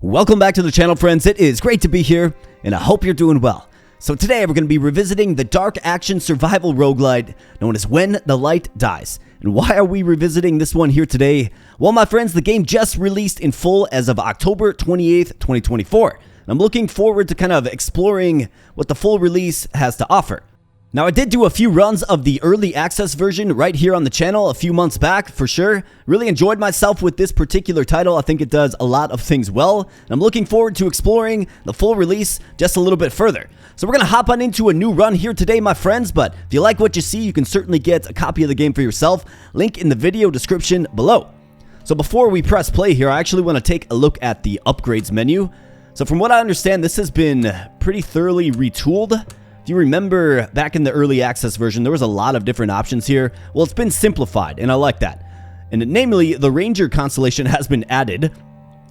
Welcome back to the channel, friends. It is great to be here, and I hope you're doing well. So today we're going to be revisiting the dark action survival roguelite known as When the Light Dies. And why are we revisiting this one here today? Well, my friends, the game just released in full as of October 28th, 2024. And I'm looking forward to kind of exploring what the full release has to offer. Now, I did do a few runs of the early access version right here on the channel a few months back, for sure. Really enjoyed myself with this particular title. I think it does a lot of things well. And I'm looking forward to exploring the full release just a little bit further. So we're going to hop on into a new run here today, my friends. But if you like what you see, you can certainly get a copy of the game for yourself. Link in the video description below. So before we press play here, I actually want to take a look at the upgrades menu. So from what I understand, this has been pretty thoroughly retooled. If you remember back in the early access version, there was a lot of different options here. Well, it's been simplified, and I like that. And namely, the Ranger constellation has been added.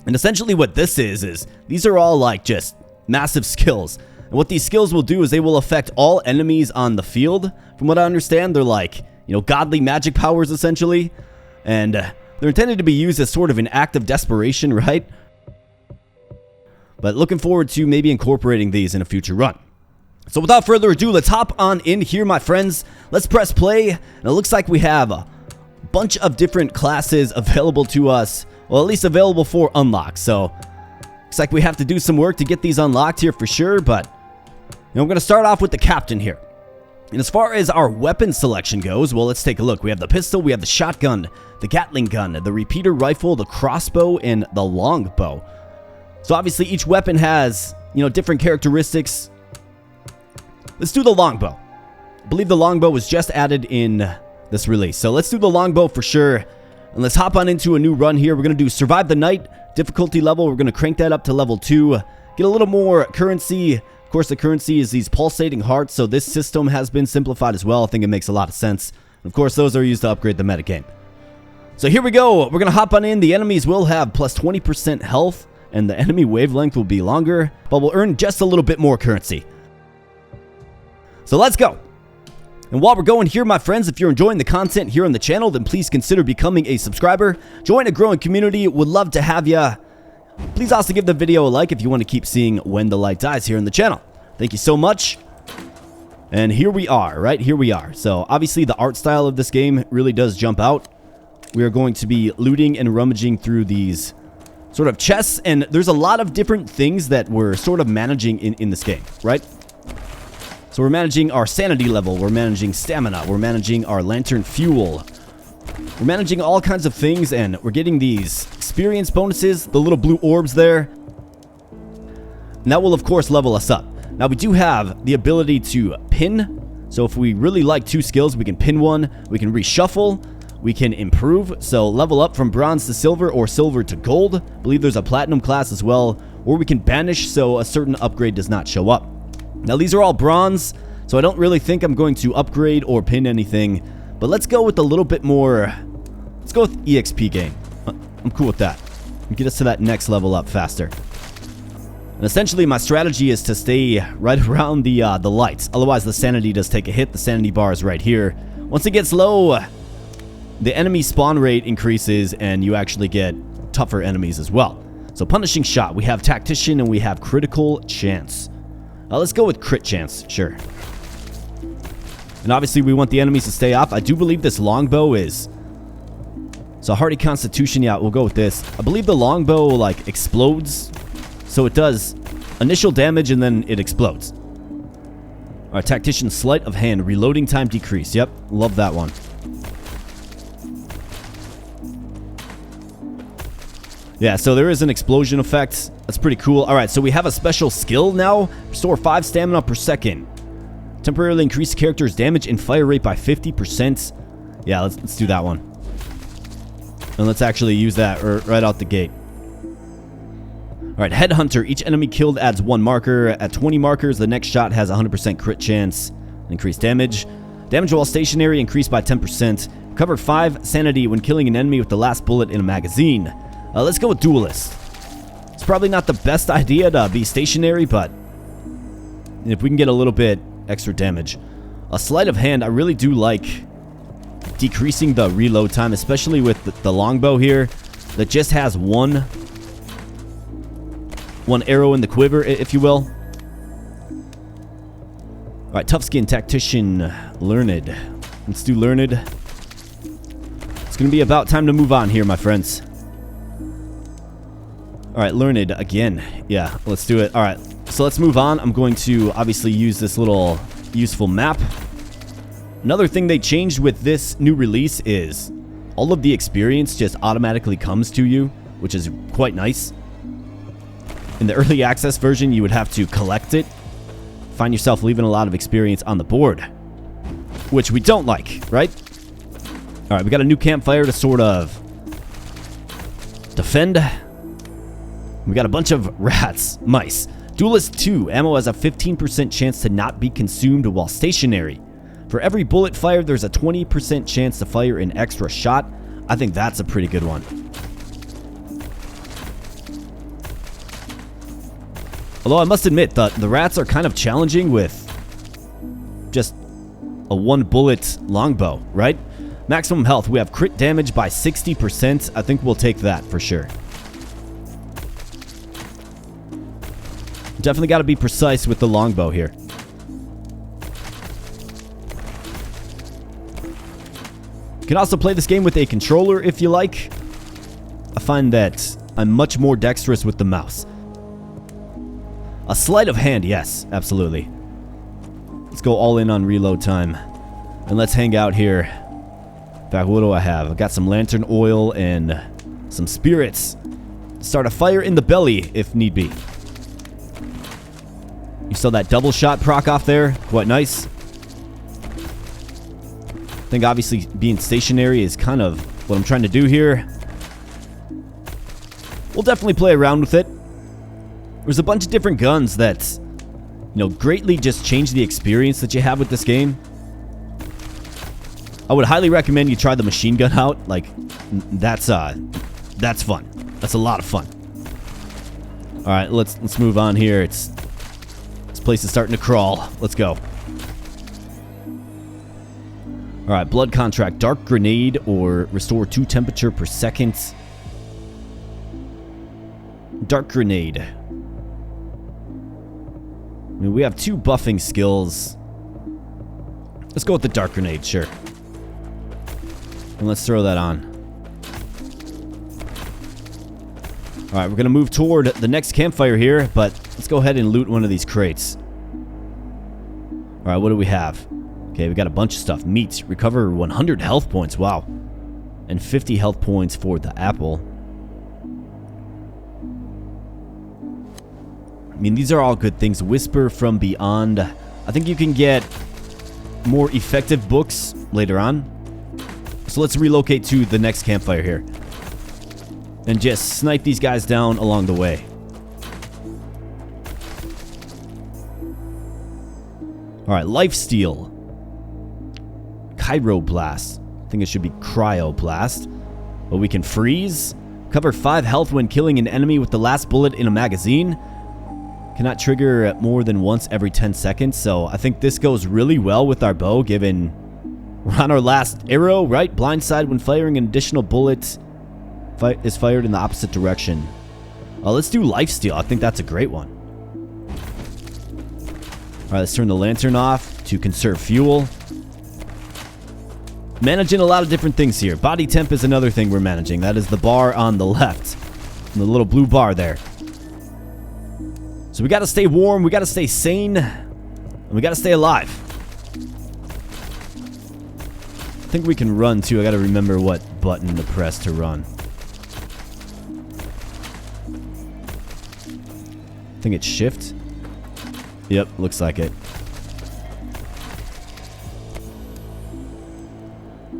And essentially what this is these are all like just massive skills. And what these skills will do is they will affect all enemies on the field. From what I understand, they're like, godly magic powers essentially. And they're intended to be used as sort of an act of desperation, right? But looking forward to maybe incorporating these in a future run. So without further ado, let's hop on in here, my friends. Let's press play. And it looks like we have a bunch of different classes available to us. Well, at least available for unlock. So looks like we have to do some work to get these unlocked here for sure. But we're going to start off with the captain here. And as far as our weapon selection goes, well, let's take a look. We have the pistol, we have the shotgun, the Gatling gun, the repeater rifle, the crossbow, and the longbow. So obviously each weapon has, different characteristics. Let's do the longbow. I believe the longbow was just added in this release. So let's do the longbow for sure. And let's hop on into a new run here. We're going to do Survive the Night difficulty level. We're going to crank that up to level 2. Get a little more currency. Of course, the currency is these pulsating hearts. So this system has been simplified as well. I think it makes a lot of sense. And of course, those are used to upgrade the metagame. So here we go. We're going to hop on in. The enemies will have plus 20% health. And the enemy wavelength will be longer. But we'll earn just a little bit more currency. So let's go. And while we're going here, my friends, if you're enjoying the content here on the channel, then please consider becoming a subscriber. Join a growing community. Would love to have you. Please also give the video a like if you want to keep seeing When the Light Dies here on the channel. Thank you so much. And here we are, right? Here we are. So obviously the art style of this game really does jump out. We are going to be looting and rummaging through these sort of chests. And there's a lot of different things that we're sort of managing in this game, right? So we're managing our sanity level, we're managing stamina, we're managing our lantern fuel. We're managing all kinds of things, and we're getting these experience bonuses, the little blue orbs there. And that will, of course, level us up. Now, we do have the ability to pin. So if we really like 2 skills, we can pin one, we can reshuffle, we can improve. So level up from bronze to silver or silver to gold. I believe there's a platinum class as well. Or we can banish so a certain upgrade does not show up. Now, these are all bronze, so I don't really think I'm going to upgrade or pin anything. But let's go with a little bit more. Let's go with EXP gain. I'm cool with that. Get us to that next level up faster. And essentially, my strategy is to stay right around the lights. Otherwise, the sanity does take a hit. The sanity bar is right here. Once it gets low, the enemy spawn rate increases, and you actually get tougher enemies as well. So, punishing shot. We have tactician, and we have critical chance. Let's go with crit chance, sure. And obviously we want the enemies to stay up. I do believe this longbow is... So hardy constitution, yeah, we'll go with this. I believe the longbow, like, explodes. So it does initial damage and then it explodes. Alright, tactician, sleight of hand. Reloading time decrease. Yep, love that one. Yeah, so there is an explosion effect. That's pretty cool. All right, so we have a special skill now. Restore 5 stamina per second. Temporarily increase character's damage and fire rate by 50%. Yeah, let's do that one. And let's actually use that right out the gate. All right, Headhunter. Each enemy killed adds 1 marker. At 20 markers, the next shot has 100% crit chance. Increased damage. Damage while stationary increased by 10%. Recover 5 sanity when killing an enemy with the last bullet in a magazine. Let's go with Duelist. It's probably not the best idea to be stationary, but if we can get a little bit extra damage. A sleight of hand, I really do like decreasing the reload time, especially with the longbow here that just has 1 one arrow in the quiver, if you will. Alright, tough skin, tactician, learned. Let's do learned. It's going to be about time to move on here, my friends. Alright, learned again. Yeah, let's do it. Alright, so let's move on. I'm going to obviously use this little useful map. Another thing they changed with this new release is all of the experience just automatically comes to you, which is quite nice. In the early access version, you would have to collect it. Find yourself leaving a lot of experience on the board, which we don't like, right? Alright, we got a new campfire to sort of defend. We got a bunch of rats, mice. Duelist 2, ammo has a 15% chance to not be consumed while stationary. For every bullet fired, there's a 20% chance to fire an extra shot. I think that's a pretty good one. Although I must admit, the rats are kind of challenging with just a one bullet longbow, right? Maximum health, we have crit damage by 60%. I think we'll take that for sure. Definitely got to be precise with the longbow here. You can also play this game with a controller if you like. I find that I'm much more dexterous with the mouse. A sleight of hand, yes, absolutely. Let's go all in on reload time. And let's hang out here. In fact, what do I have? I got some lantern oil and some spirits. Start a fire in the belly if need be. You saw that double shot proc off there? Quite nice. I think obviously being stationary is kind of what I'm trying to do here. We'll definitely play around with it. There's a bunch of different guns that, you know, greatly just change the experience that you have with this game. I would highly recommend you try the machine gun out. Like, that's fun. That's a lot of fun. All right, let's move on here. This place is starting to crawl. Let's go. All right, blood contract, dark grenade, or restore 2 temperature per second. Dark grenade. I mean, we have 2 buffing skills. Let's go with the dark grenade, sure. And let's throw that on. All right, we're going to move toward the next campfire here, but let's go ahead and loot one of these crates. All right, what do we have? Okay, we got a bunch of stuff. Meat, recover 100 health points. Wow. And 50 health points for the apple. I mean, these are all good things. Whisper from Beyond. I think you can get more effective books later on. So let's relocate to the next campfire here. And just snipe these guys down along the way. Alright, lifesteal. Chiroblast. I think it should be cryoblast. But we can freeze. Cover 5 health when killing an enemy with the last bullet in a magazine. Cannot trigger more than once every 10 seconds. So I think this goes really well with our bow, given we're on our last arrow, right? Blindside when firing an additional bullet is fired in the opposite direction. Let's do lifesteal. I think that's a great one. Alright, let's turn the lantern off to conserve fuel. Managing a lot of different things here. Body temp is another thing we're managing. That is the bar on the left. And the little blue bar there. So we gotta stay warm, we gotta stay sane, and we gotta stay alive. I think we can run too. I gotta remember what button to press to run. I think it's shift. Yep, looks like it.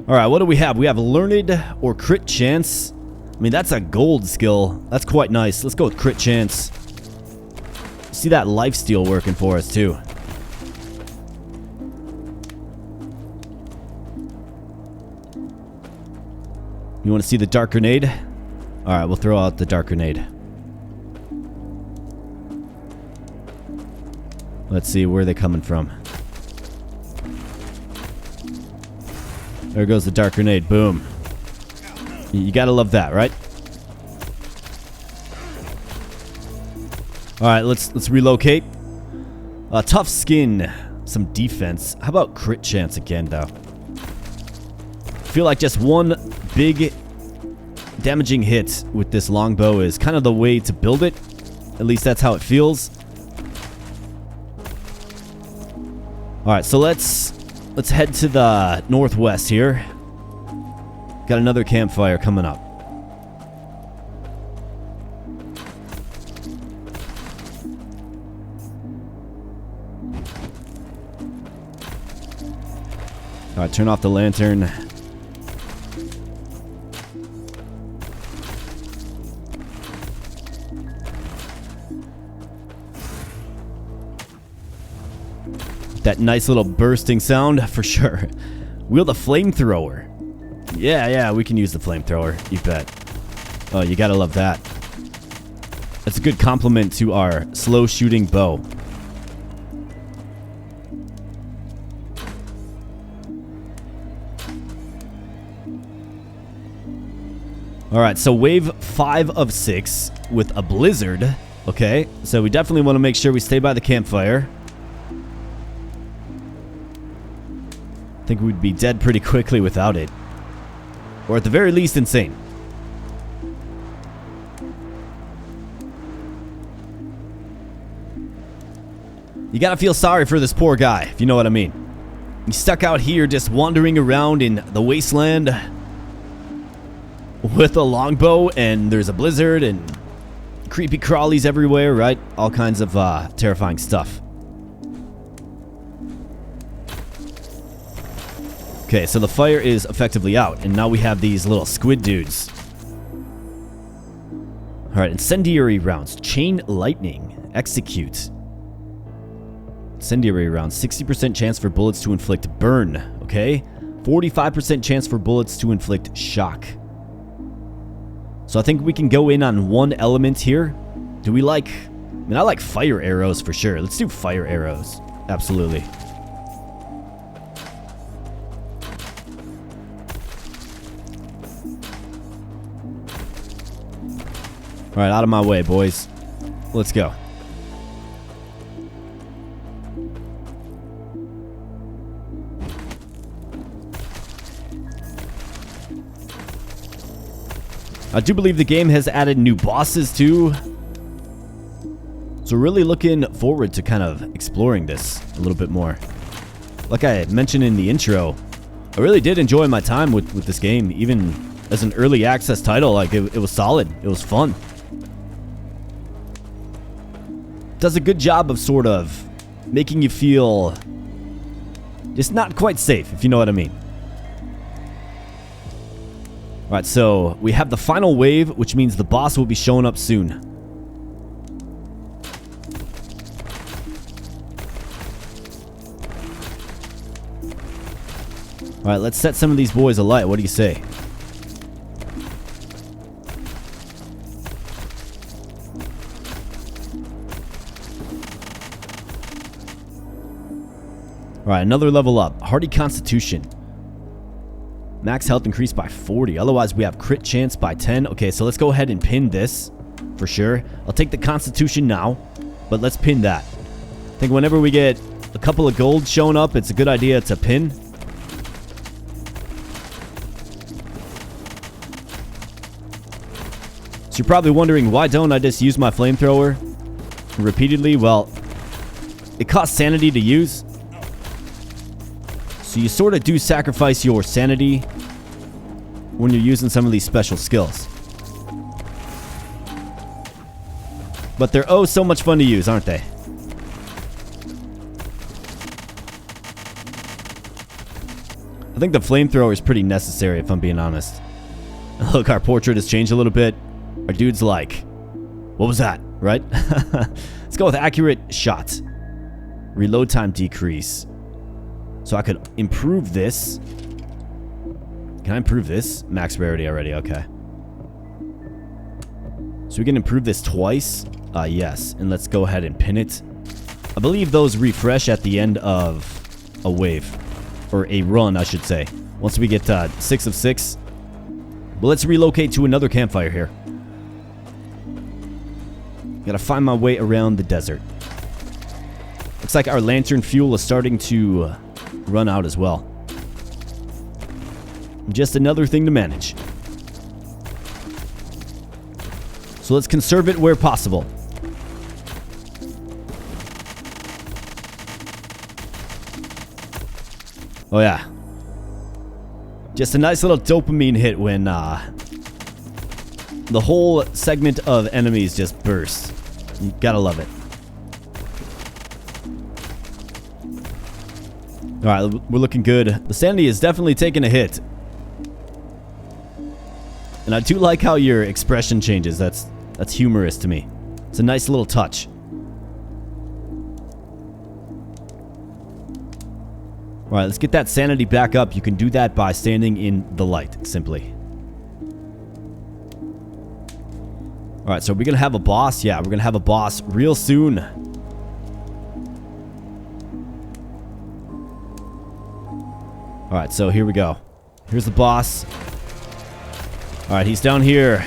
Alright, what do we have? We have learned or crit chance. I mean, that's a gold skill. That's quite nice. Let's go with crit chance. See that lifesteal working for us too. You want to see the dark grenade? Alright, we'll throw out the dark grenade. Let's see, where are they coming from? There goes the dark grenade. Boom. You gotta love that, right? Alright, let's relocate. Tough skin, some defense. How about crit chance again, though? I feel like just one big damaging hit with this longbow is kind of the way to build it. At least that's how it feels. Alright, so let's head to the northwest here. Got another campfire coming up. Alright, turn off the lantern. That nice little bursting sound, for sure. Wield a flamethrower. Yeah, we can use the flamethrower. You bet. Oh, you gotta love that. That's a good compliment to our slow shooting bow. Alright, so wave 5 of 6 with a blizzard. Okay, so we definitely want to make sure we stay by the campfire. I think we'd be dead pretty quickly without it. Or at the very least, insane. You gotta feel sorry for this poor guy, if you know what I mean. He's stuck out here just wandering around in the wasteland with a longbow, and there's a blizzard and creepy crawlies everywhere, right? All kinds of terrifying stuff. Okay, so the fire is effectively out, and now we have these little squid dudes. Alright, incendiary rounds. Chain lightning. Execute. Incendiary rounds. 60% chance for bullets to inflict burn. Okay? 45% chance for bullets to inflict shock. So I think we can go in on one element here. Do we like... I mean, I like fire arrows for sure. Let's do fire arrows. Absolutely. Alright, out of my way, boys. Let's go. I do believe the game has added new bosses too. So really looking forward to kind of exploring this a little bit more. Like I mentioned in the intro, I really did enjoy my time with this game. Even as an early access title, like it was solid. It was fun. Does a good job of sort of making you feel just not quite safe, if you know what I mean. Alright, so we have the final wave, which means the boss will be showing up soon. Alright, let's set some of these boys alight. What do you say? Alright, another level up. Hardy Constitution. Max health increased by 40. Otherwise, we have crit chance by 10. Okay, so let's go ahead and pin this for sure. I'll take the Constitution now, but let's pin that. I think whenever we get a couple of gold showing up, it's a good idea to pin. So you're probably wondering, why don't I just use my flamethrower repeatedly? Well, it costs sanity to use. So you sort of do sacrifice your sanity when you're using some of these special skills. But they're oh so much fun to use, aren't they? I think the flamethrower is pretty necessary, if I'm being honest. Look, our portrait has changed a little bit. Our dude's like, what was that, right? Let's go with accurate shot. Reload time decrease. So I could improve this. Can I improve this? Max rarity already, okay. So we can improve this twice. Yes, and let's go ahead and pin it. I believe those refresh at the end of a wave. Or a run, I should say. Once we get 6 of 6. But let's relocate to another campfire here. Gotta find my way around the desert. Looks like our lantern fuel is starting to run out as well. Just another thing to manage. So let's conserve it where possible. Oh yeah. Just a nice little dopamine hit when the whole segment of enemies just bursts. You gotta love it. Alright, we're looking good. The sanity is definitely taking a hit. And I do like how your expression changes. That's humorous to me. It's a nice little touch. Alright, let's get that sanity back up. You can do that by standing in the light, simply. Alright, so we're gonna have a boss. Yeah, we're gonna have a boss real soon. Alright, so here we go. Here's the boss. Alright, he's down here.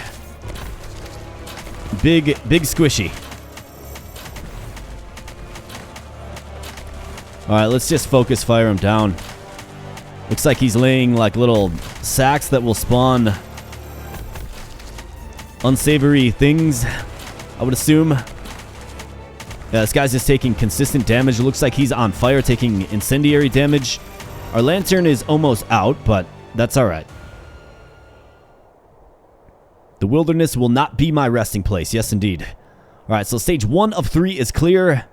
Big squishy. Alright, let's just focus fire him down. Looks like he's laying like little sacks that will spawn unsavory things, I would assume. Yeah, this guy's just taking consistent damage. It looks like he's on fire, taking incendiary damage. Our lantern is almost out, but that's alright. The wilderness will not be my resting place. Yes, indeed. Alright, so stage 1 of 3 is clear.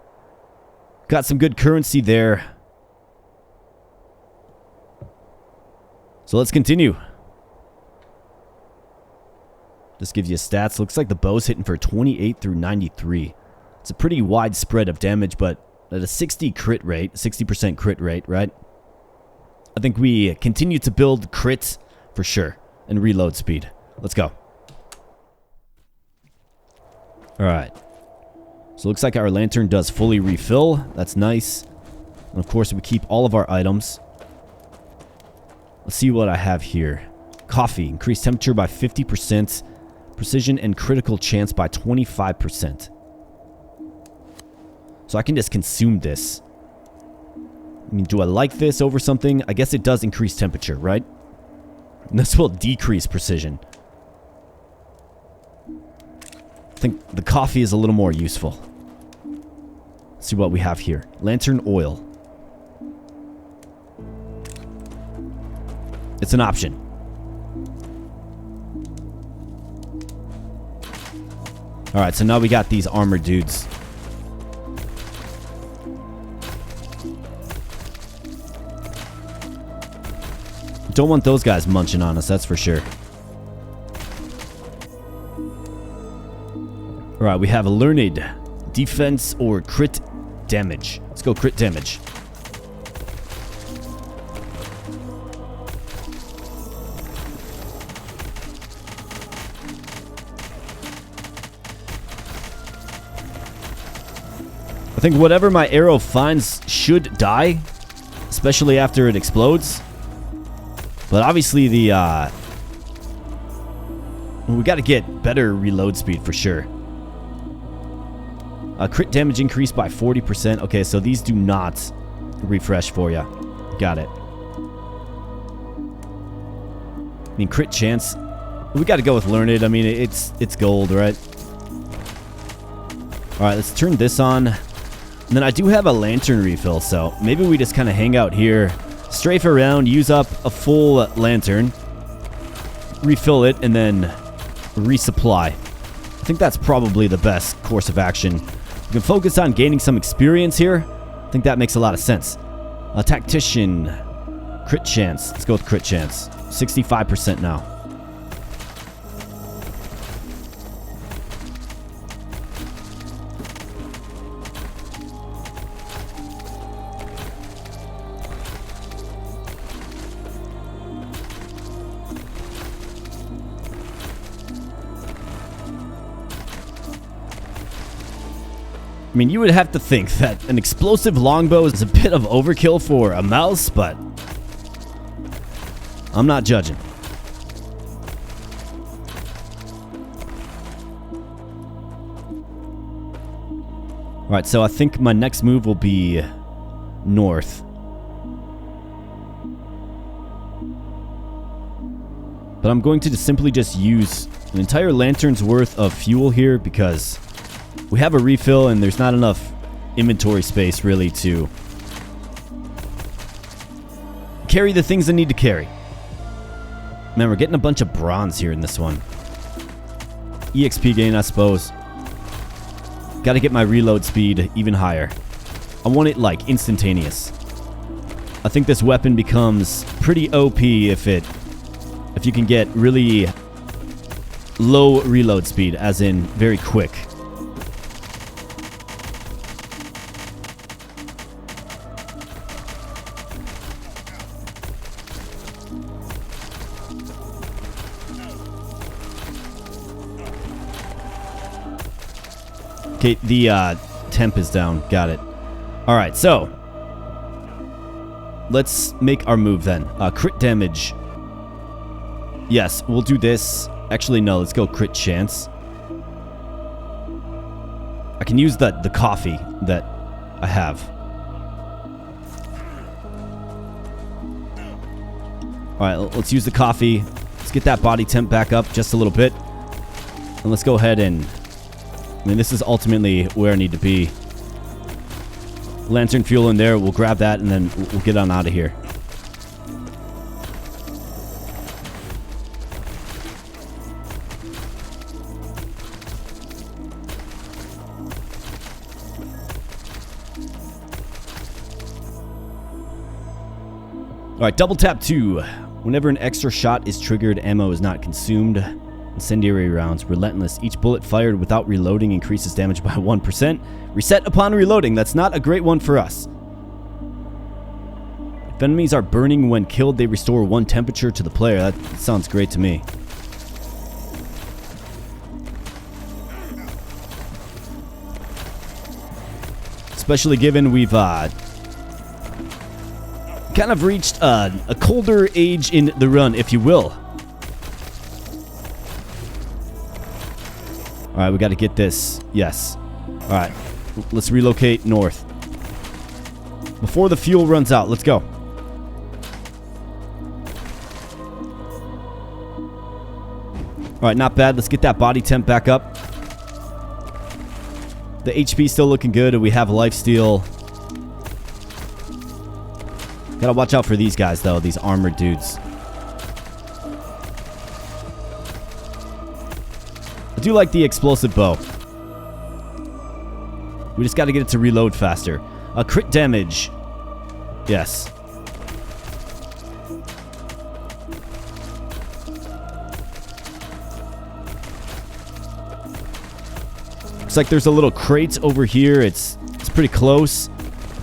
Got some good currency there. So let's continue. This gives you stats. Looks like the bow's hitting for 28 through 93. It's a pretty wide spread of damage, but at a 60% crit rate, right? I think we continue to build crits for sure. And reload speed. Let's go. Alright. So it looks like our lantern does fully refill. That's nice. And of course we keep all of our items. Let's see what I have here. Coffee. Increased temperature by 50%. Precision and critical chance by 25%. So I can just consume this. I mean, do I like this over something? I guess it does increase temperature, right? And this will decrease precision. I think the coffee is a little more useful. Let's see what we have here. Lantern oil. It's an option. Alright, so now we got these armored dudes. Don't want those guys munching on us, that's for sure. Alright, we have a learned defense or crit damage. Let's go crit damage. I think whatever my arrow finds should die, especially after it explodes. But obviously we got to get better reload speed for sure. Crit damage increased by 40%. Okay, so these do not refresh for you. Got it. I mean, crit chance. We got to go with learned. I mean, it's gold, right? All right, let's turn this on. And then I do have a lantern refill, so maybe we just kind of hang out here, strafe around, use up a full lantern, refill it, and then resupply. I think that's probably the best course of action. We can focus on gaining some experience here. I think that makes a lot of sense. A tactician, crit chance. Let's go with crit chance. 65% now. I mean, you would have to think that an explosive longbow is a bit of overkill for a mouse, but I'm not judging. Alright, so I think my next move will be north. But I'm going to simply just use an entire lantern's worth of fuel here because we have a refill and there's not enough inventory space really to carry the things I need to carry. Man, we're getting a bunch of bronze here in this one. EXP gain, I suppose. Gotta get my reload speed even higher. I want it like instantaneous. I think this weapon becomes pretty OP if you can get really low reload speed, as in very quick. Okay, the temp is down. Got it. Alright, so let's make our move then. Crit damage. Yes, we'll do this. Actually, no, let's go crit chance. I can use the coffee that I have. Alright, let's use the coffee. Let's get that body temp back up just a little bit. And let's go ahead and... I mean, this is ultimately where I need to be. Lantern fuel in there. We'll grab that and then we'll get on out of here. Alright, double tap 2. Whenever an extra shot is triggered, ammo is not consumed. Incendiary rounds, relentless. Each bullet fired without reloading increases damage by 1%. Reset upon reloading. That's not a great one for us. If enemies are burning when killed, they restore 1 temperature to the player. That sounds great to me. Especially given we've kind of reached a colder age in the run, if you will. Alright, we got to get this. Yes. Alright, let's relocate north. Before the fuel runs out, let's go. Alright, not bad. Let's get that body temp back up. The HP still looking good, and we have lifesteal. Gotta watch out for these guys, though, these armored dudes. I do like the explosive bow. We just gotta get it to reload faster. Crit damage. Yes. Looks like there's a little crate over here. It's pretty close.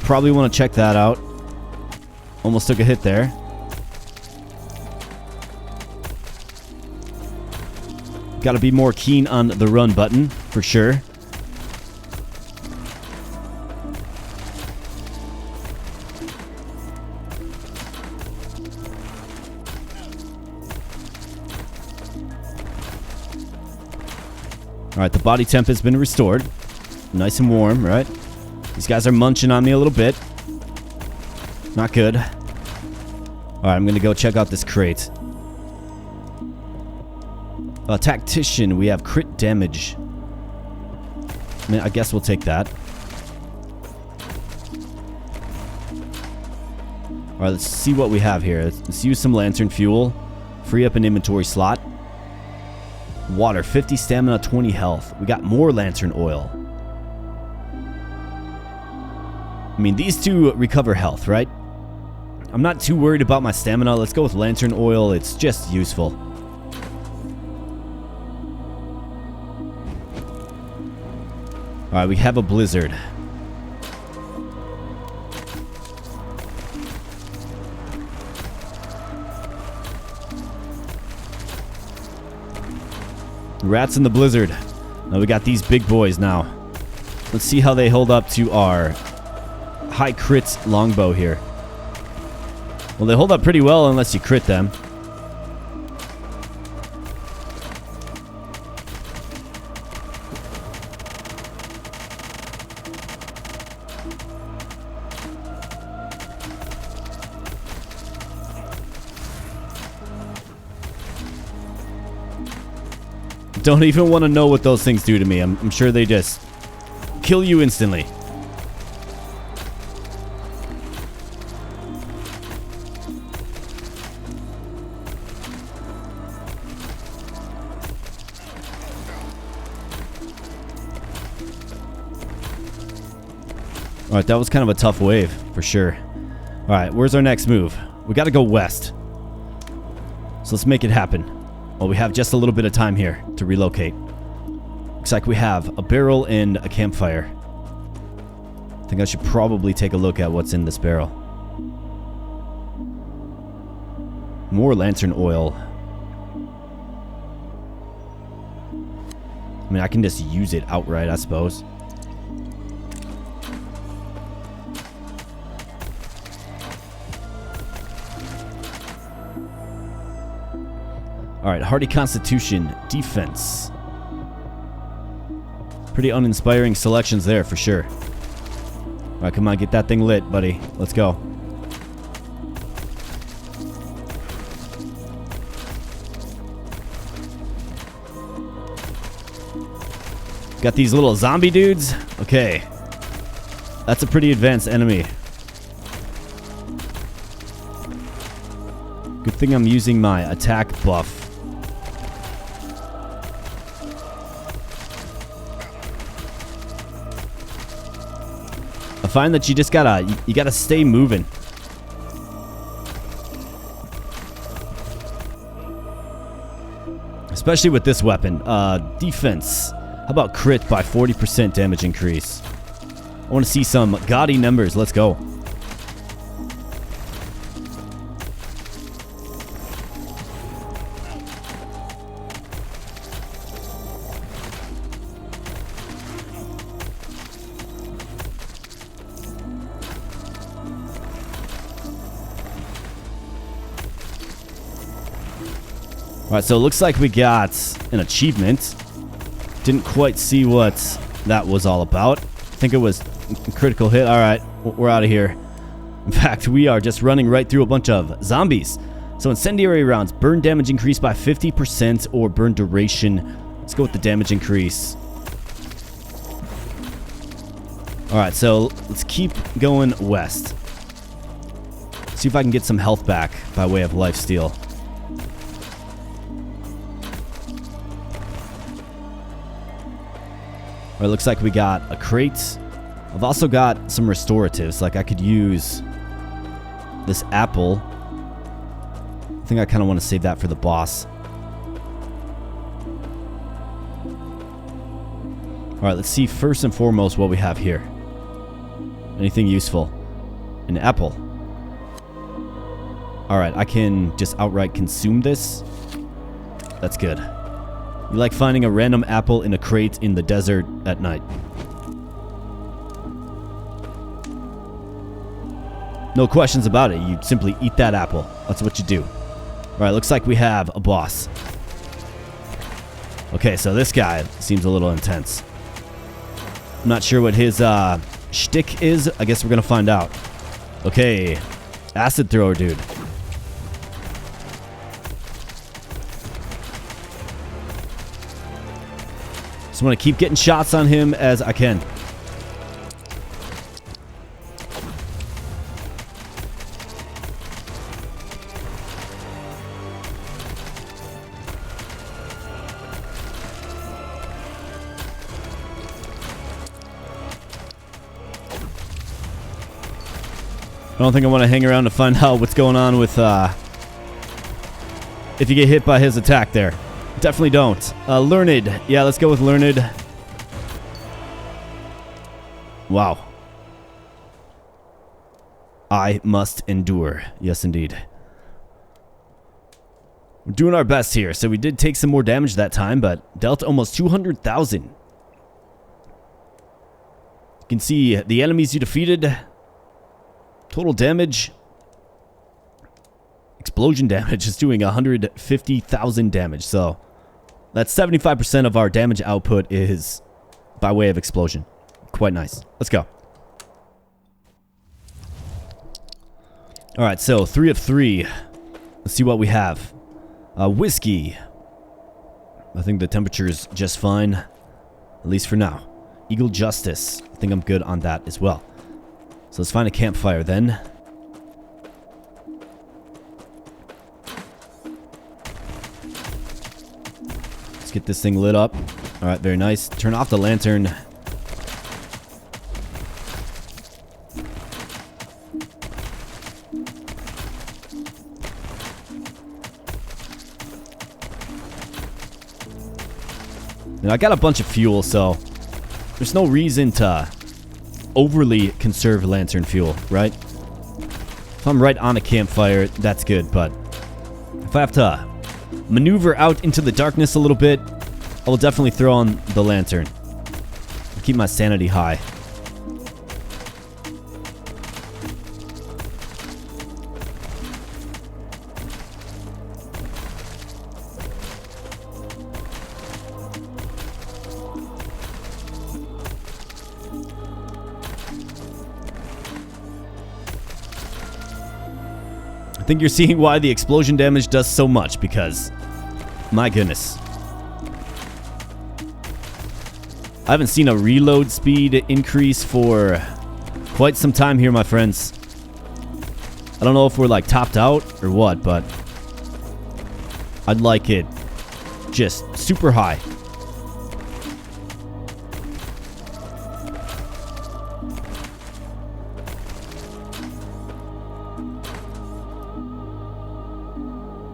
Probably want to check that out. Almost took a hit there. Got to be more keen on the run button, for sure. Alright, the body temp has been restored. Nice and warm, right? These guys are munching on me a little bit. Not good. Alright, I'm going to go check out this crate. Tactician, we have crit damage. I mean, I guess we'll take that. Alright, let's see what we have here. Let's use some lantern fuel. Free up an inventory slot. Water, 50 stamina, 20 health. We got more lantern oil. I mean, these two recover health, right? I'm not too worried about my stamina. Let's go with lantern oil. It's just useful. Alright, we have a blizzard. Rats in the blizzard. Now we got these big boys now. Let's see how they hold up to our high crits longbow here. Well, they hold up pretty well unless you crit them. Don't even want to know what those things do to me. I'm sure they just kill you instantly. Alright, that was kind of a tough wave, for sure. Alright, where's our next move? We gotta go west. So let's make it happen. Well, we have just a little bit of time here to relocate. Looks like we have a barrel and a campfire. I think I should probably take a look at what's in this barrel. More lantern oil. I mean, I can just use it outright, I suppose. Alright, hardy constitution, defense. Pretty uninspiring selections there, for sure. Alright, come on, get that thing lit, buddy. Let's go. Got these little zombie dudes? Okay. That's a pretty advanced enemy. Good thing I'm using my attack buff. I find that you just gotta stay moving. Especially with this weapon. Defense. How about crit by 40% damage increase? I want to see some gaudy numbers. Let's go. Alright, so it looks like we got an achievement. Didn't quite see what that was all about. I think it was a critical hit. Alright, we're out of here. In fact, we are just running right through a bunch of zombies. So incendiary rounds, burn damage increase by 50% or burn duration. Let's go with the damage increase. Alright, so let's keep going west. See if I can get some health back by way of lifesteal. Alright, looks like we got a crate. I've also got some restoratives. Like I could use this apple. I think I kind of want to save that for the boss. Alright, let's see first and foremost what we have here. Anything useful? An apple. Alright, I can just outright consume this. That's good. You like finding a random apple in a crate in the desert at night. No questions about it. You simply eat that apple. That's what you do. Alright, looks like we have a boss. Okay, so this guy seems a little intense. I'm not sure what his shtick is. I guess we're gonna find out. Okay, acid thrower dude. Just want to keep getting shots on him as I can. I don't think I want to hang around to find out what's going on with if you get hit by his attack there. Definitely don't. Learned. Yeah, let's go with learned. Wow. I must endure. Yes, indeed. We're doing our best here. So we did take some more damage that time, but dealt almost 200,000. You can see the enemies you defeated. Total damage. Explosion damage is doing 150,000 damage. So that's 75% of our damage output is by way of explosion. Quite nice. Let's go. Alright, so 3 of 3. Let's see what we have. Whiskey. I think the temperature is just fine. At least for now. Eagle Justice. I think I'm good on that as well. So let's find a campfire then. Let's get this thing lit up. Alright, very nice. Turn off the lantern. Now, I got a bunch of fuel, so there's no reason to overly conserve lantern fuel, right? If I'm right on a campfire, that's good, but if I have to maneuver out into the darkness a little bit, I will definitely throw on the lantern. Keep my sanity high. I think you're seeing why the explosion damage does so much, because my goodness. I haven't seen a reload speed increase for quite some time here, my friends. I don't know if we're like topped out or what, but I'd like it just super high.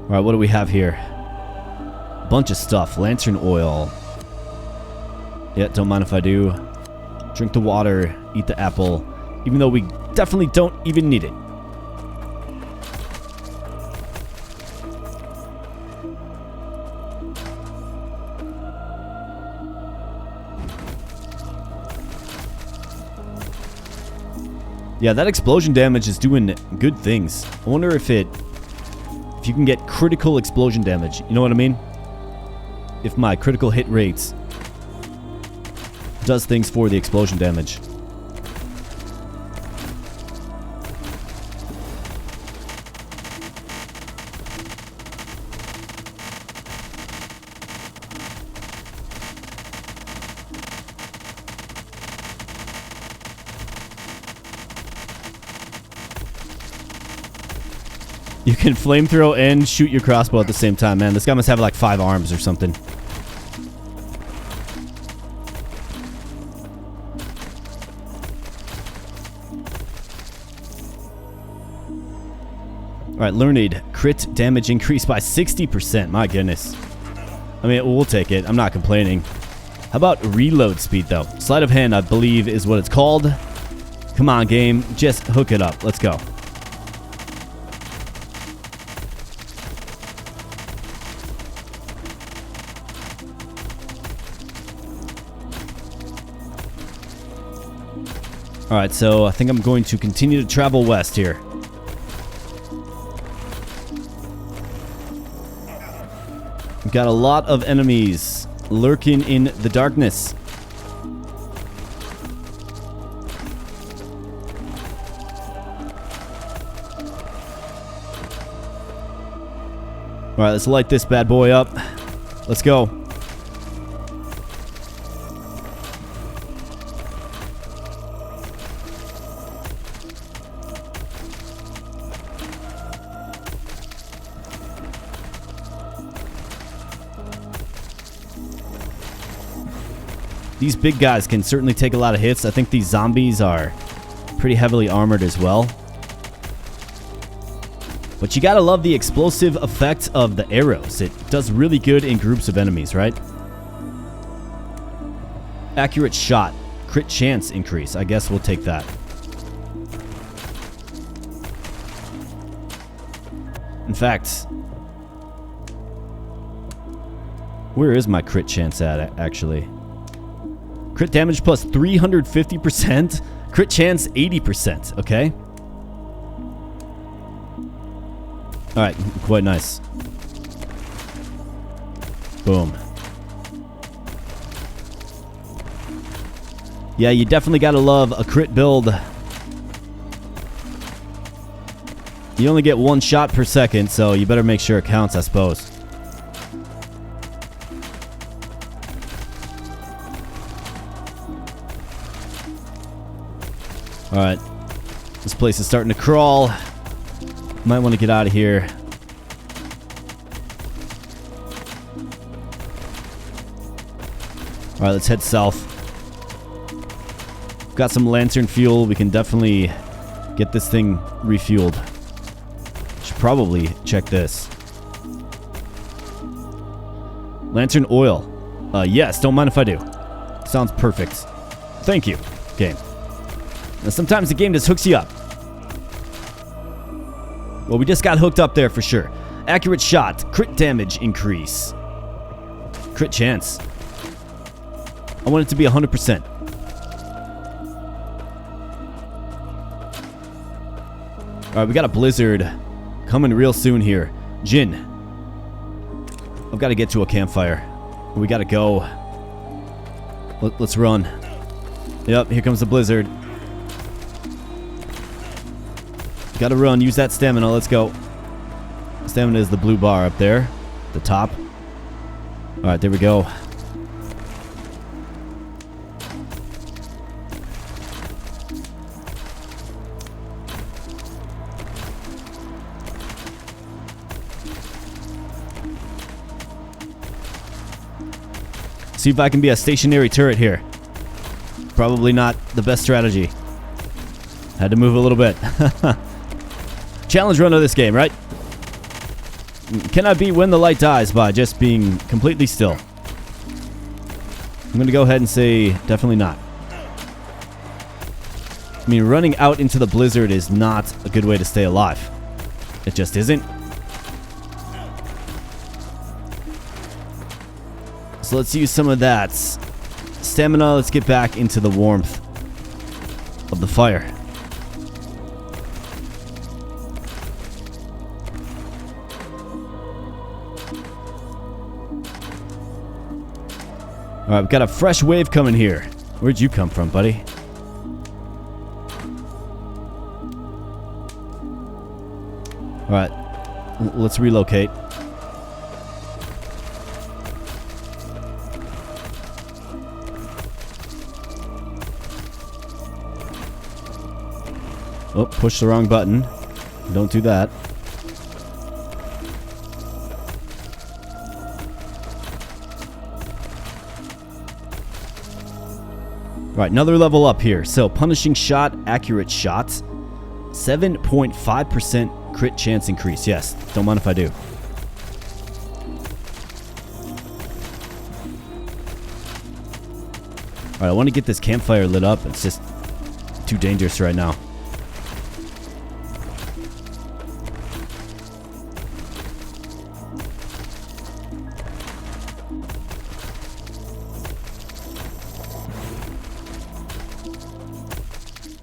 Alright, what do we have here? Bunch of stuff. Lantern oil. Yeah, don't mind if I do. Drink the water. Eat the apple. Even though we definitely don't even need it. Yeah, that explosion damage is doing good things. I wonder if you can get critical explosion damage. You know what I mean? If my critical hit rates does things for the explosion damage. You can flamethrow and shoot your crossbow at the same time, man. This guy must have like 5 arms or something. Alright, learned. Crit damage increased by 60%. My goodness. I mean, we'll take it. I'm not complaining. How about reload speed, though? Sleight of hand, I believe, is what it's called. Come on, game. Just hook it up. Let's go. Alright, so I think I'm going to continue to travel west here. We've got a lot of enemies lurking in the darkness. Alright, let's light this bad boy up. Let's go. These big guys can certainly take a lot of hits. I think these zombies are pretty heavily armored as well. But you gotta love the explosive effect of the arrows. It does really good in groups of enemies, right? Accurate shot. Crit chance increase. I guess we'll take that. In fact, where is my crit chance at, actually? Crit damage plus 350%. Crit chance 80%. Okay. Alright, quite nice. Boom. Yeah, you definitely gotta love a crit build. You only get 1 shot per second, so you better make sure it counts, I suppose. Alright. This place is starting to crawl. Might want to get out of here. Alright, let's head south. Got some lantern fuel. We can definitely get this thing refueled. Should probably check this. Lantern oil. Yes, don't mind if I do. Sounds perfect. Thank you, game. Now, sometimes the game just hooks you up. Well, we just got hooked up there for sure. Accurate shot. Crit damage increase. Crit chance. I want it to be 100%. Alright, we got a blizzard coming real soon here. Jin. I've got to get to a campfire. We got to go. Let's run. Yep, here comes the blizzard. Got to run. Use that stamina. Let's go. Stamina is the blue bar up there. The top. Alright, there we go. See if I can be a stationary turret here. Probably not the best strategy. Had to move a little bit. Challenge run of this game, right? Can I beat when the light dies by just being completely still? I'm going to go ahead and say definitely not. I mean, running out into the blizzard is not a good way to stay alive. It just isn't. So let's use some of that stamina. Let's get back into the warmth of the fire. Alright, we've got a fresh wave coming here. Where'd you come from, buddy? Alright, let's relocate. Oh, push the wrong button. Don't do that. Right, another level up here. So, punishing shot, accurate shot. 7.5% crit chance increase. Yes, don't mind if I do. Alright, I want to get this campfire lit up. It's just too dangerous right now.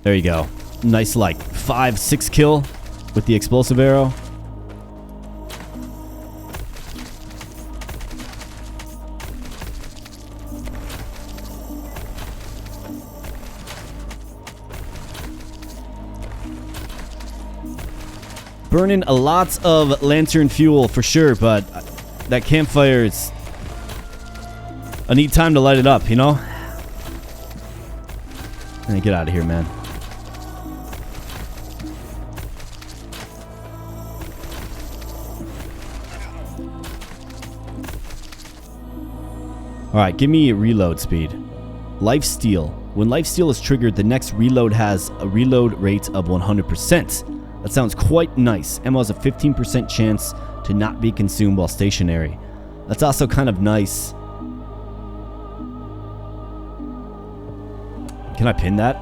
There you go. Nice, like, 5-6 kill with the explosive arrow. Burning a lot of lantern fuel for sure, but that campfire is... I need time to light it up, you know? And get out of here, man. Alright, give me reload speed. Lifesteal. When lifesteal is triggered, the next reload has a reload rate of 100%. That sounds quite nice. Ammo has a 15% chance to not be consumed while stationary. That's also kind of nice. Can I pin that?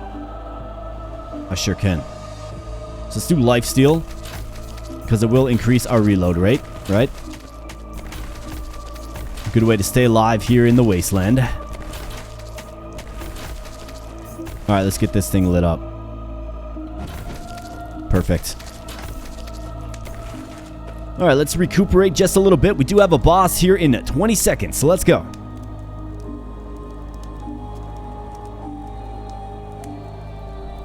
I sure can. So let's do lifesteal, because it will increase our reload rate, right? Good way to stay alive here in the wasteland. Alright, let's get this thing lit up. Perfect. Alright, let's recuperate just a little bit. We do have a boss here in 20 seconds, so let's go.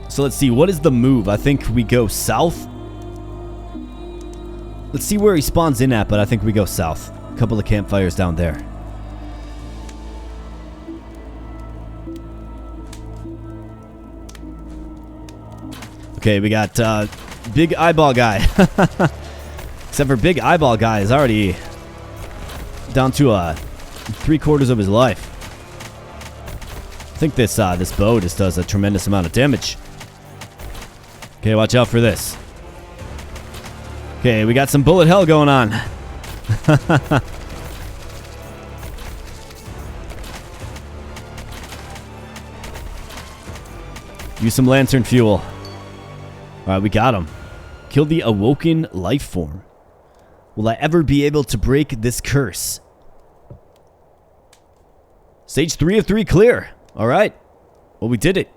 So let's see, what is the move? I think we go south. Let's see where he spawns in at, but I think we go south. A couple of campfires down there. Okay, we got Big Eyeball Guy. Except for Big Eyeball Guy is already down to 3/4 of his life. I think this bow just does a tremendous amount of damage. Okay, watch out for this. Okay, we got some bullet hell going on. Use some lantern fuel. Alright, we got him. Kill the awoken life form. Will I ever be able to break this curse? Stage 3 of 3 clear. Alright. Well, we did it.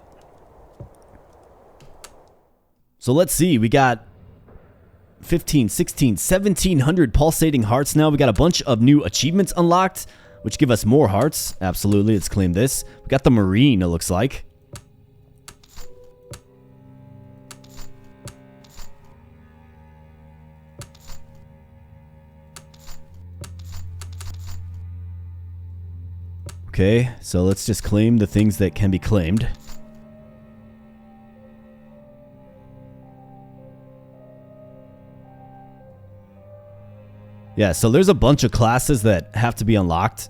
So let's see. We got 15, 16, 1700 pulsating hearts now. We got a bunch of new achievements unlocked, which give us more hearts. Absolutely. Let's claim this. We got the Marine, it looks like. Okay, so let's just claim the things that can be claimed. Yeah, so there's a bunch of classes that have to be unlocked.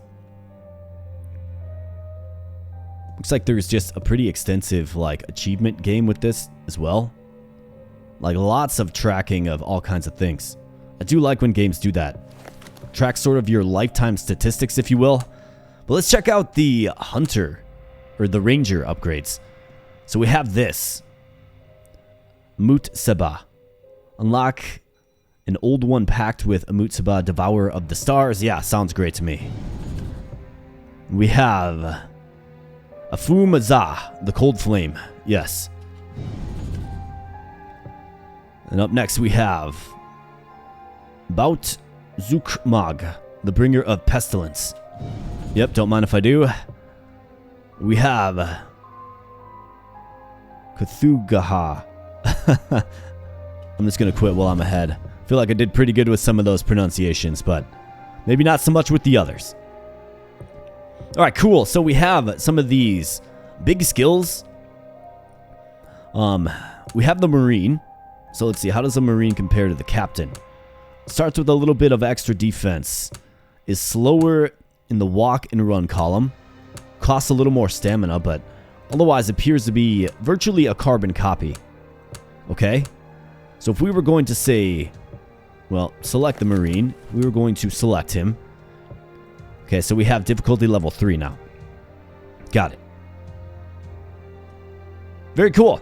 Looks like there's just a pretty extensive, like, achievement game with this as well. Like, lots of tracking of all kinds of things. I do like when games do that. Track sort of your lifetime statistics, if you will. But let's check out the Hunter, or the Ranger upgrades. So we have this. Mut Seba. Unlock an old one packed with Mut Seba, Devourer of the Stars. Yeah, sounds great to me. We have Afu Mazah, the Cold Flame. Yes. And up next we have Baut Zukmag, the Bringer of Pestilence. Yep, don't mind if I do. We have Cthulgaha. I'm just going to quit while I'm ahead. I feel like I did pretty good with some of those pronunciations, but maybe not so much with the others. Alright, cool. So we have some of these big skills. We have the Marine. So let's see, how does the Marine compare to the Captain? Starts with a little bit of extra defense. Is slower in the walk and run column. Costs a little more stamina, but otherwise appears to be virtually a carbon copy. Okay? So if we were going to say, well, select the Marine, we were going to select him. Okay, so we have difficulty level 3 now. Got it. Very cool.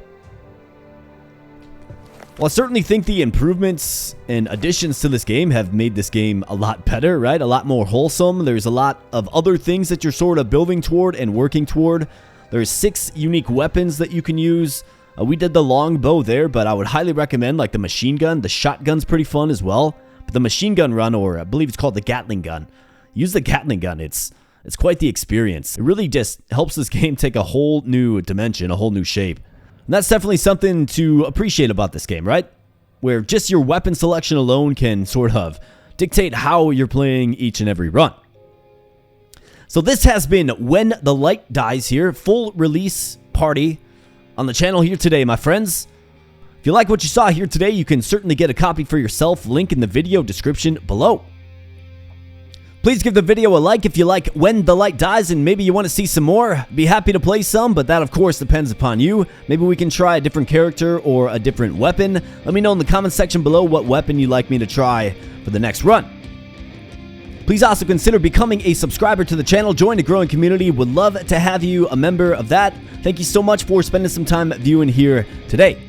Well, I certainly think the improvements and additions to this game have made this game a lot better, right? A lot more wholesome. There's a lot of other things that you're sort of building toward and working toward. There's 6 unique weapons that you can use. We did the long bow there, but I would highly recommend like the machine gun. The shotgun's pretty fun as well. But the machine gun run, or I believe it's called the Gatling gun. Use the Gatling gun. It's quite the experience. It really just helps this game take a whole new dimension, a whole new shape. And that's definitely something to appreciate about this game, right? Where just your weapon selection alone can sort of dictate how you're playing each and every run. So this has been When the Light Dies here, full release party on the channel here today, my friends. If you like what you saw here today, you can certainly get a copy for yourself. Link in the video description below. Please give the video a like if you like When the Light Dies and maybe you want to see some more. Be happy to play some, but that of course depends upon you. Maybe we can try a different character or a different weapon. Let me know in the comment section below what weapon you'd like me to try for the next run. Please also consider becoming a subscriber to the channel. Join the growing community. Would love to have you a member of that. Thank you so much for spending some time viewing here today.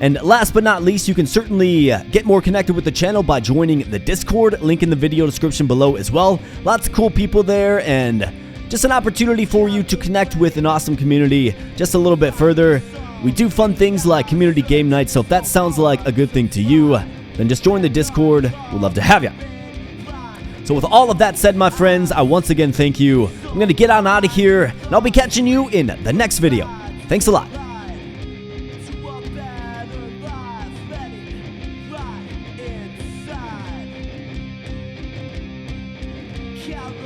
And last but not least, you can certainly get more connected with the channel by joining the Discord. Link in the video description below as well. Lots of cool people there and just an opportunity for you to connect with an awesome community just a little bit further. We do fun things like community game nights, so if that sounds like a good thing to you, then just join the Discord. We'd love to have you. So with all of that said, my friends, I once again thank you. I'm going to get on out of here, and I'll be catching you in the next video. Thanks a lot. To a better life, ready right inside. out.